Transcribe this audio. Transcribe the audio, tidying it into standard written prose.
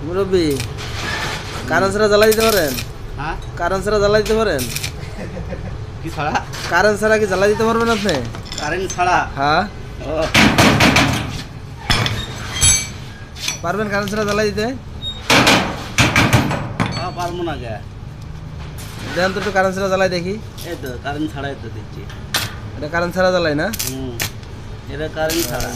মুরব্বী, কারেন্ট ছাড়া জ্বালা দিতে পারেন? হ্যাঁ, কারেন্ট ছাড়া জ্বালা দিতে পারেন? কি ছাড়া? কারেন্ট ছাড়া কি জ্বালা দিতে পারবেন আপনি? কারেন্ট ছাড়া? হ্যাঁ ও, পারবেন কারেন্ট ছাড়া জ্বালা দিতে? পারবো না কে? দেন তো একটু কারেন্ট ছাড়া জ্বালাই দেখি। এই তো কারেন্ট ছাড়াই তো দিচ্ছি। এটা কারেন্ট ছাড়া জ্বালাই না? এটা কারেন্ট ছাড়া।